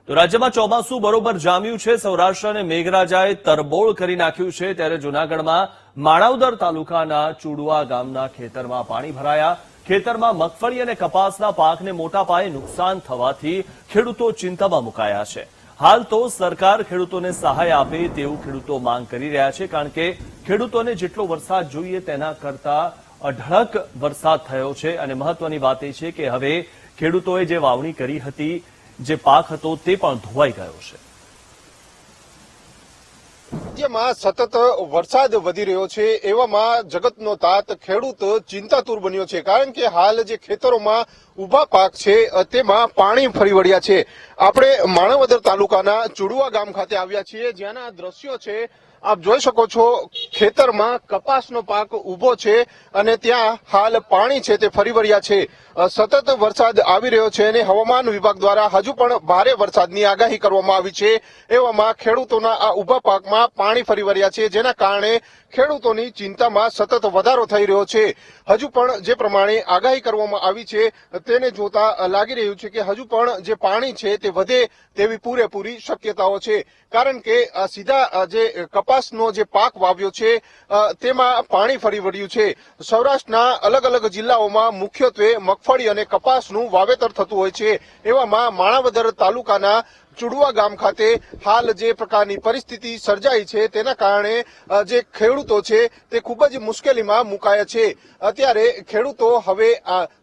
તો રાજ્યમાં ચોમાસું બરોબર જામ્યું છે। સૌરાષ્ટ્ર અને મેઘરાજાએ તરબોળ કરી નાખ્યું છે। ત્યારે જૂનાગઢમાં માણાવદર તાલુકાના ચુડવા ગામના ખેતરમાં પાણી ભરાયા। ખેતરમાં મગફળી અને કપાસના પાકને મોટા પાયે નુકસાન થવાથી ખેડૂતો ચિંતામાં મુકાયા છે। હાલ તો સરકાર ખેડૂતોને સહાય આપે તેવું ખેડૂતો માંગ કરી રહ્યા છે, કારણ કે ખેડૂતોને જેટલો વરસાદ જોઈએ તેના કરતા અઢળક વરસાદ થયો છે। અને મહત્વની વાત એ છે કે હવે ખેડૂતોએ જે વાવણી કરી હતી, જે પાક હતો તે પણ ધોવાઈ ગયો છે। રાજ્યમાં સતત વરસાદ વધી રહ્યો છે, એવામાં જગતનો તાત ખેડૂત ચિંતાતુર બન્યો છે, કારણ કે હાલ જે ખેતરોમાં ઉભા પાક છે તેમાં પાણી ફરી વળ્યા છે। આપણે માણાવદર તાલુકાના ચુડવા ગામ ખાતે આવ્યા છીએ, જ્યાંના દ્રશ્યો છે આપ જોઈ શકો છો। ખેતરમાં કપાસનો પાક ઉભો છે અને ત્યાં હાલ પાણી છે તે ફરી વળ્યા છે। સતત વરસાદ આવી રહ્યો છે અને હવામાન વિભાગ દ્વારા હજુ પણ ભારે વરસાદની આગાહી કરવામાં આવી છે। એવામાં ખેડૂતોના આ ઉભા પાકમાં પાણી ફરી વળ્યા છે, જેના કારણે ખેડૂતોની ચિંતામાં સતત વધારો થઈ રહ્યો છે। હજુ પણ જે પ્રમાણે આગાહી કરવામાં આવી છે તેને જોતા લાગી રહ્યું છે કે હજુ પણ જે પાણી છે તે વધે તેવી પૂરેપૂરી શક્યતાઓ છે, કારણ કે સીધા જે કપાસનો જે પાક વાવ્યો છે તેમાં પાણી ફરી વળ્યું છે। સૌરાષ્ટ્રના અલગ અલગ જિલ્લાઓમાં મુખ્યત્વે મગફળી અને કપાસનું વાવેતર થતું હોય છે। એવામાં માણાવદર તાલુકાના ચુડવા ગામ ખાતે હાલ જે પ્રકારની પરિસ્થિતિ સર્જાઈ છે તેના કારણે જે ખેડૂતો છે તે ખૂબ જ મુશ્કેલીમાં મુકાયા છે। અત્યારે ખેડૂતો હવે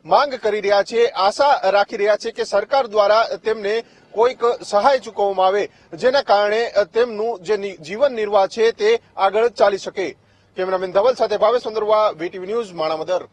માંગ કરી રહ્યા છે, આશા રાખી રહ્યા છે કે સરકાર દ્વારા તેમને કોઈક સહાય ચૂકવવામાં આવે, જેના કારણે તેમનું જે જીવન નિર્વાહ છે તે આગળ ચાલી શકે। કેમેરામેન ધવલ સાથે ભાવેશ ચંદ્રવા, VTV ન્યૂઝ, માણાવદર।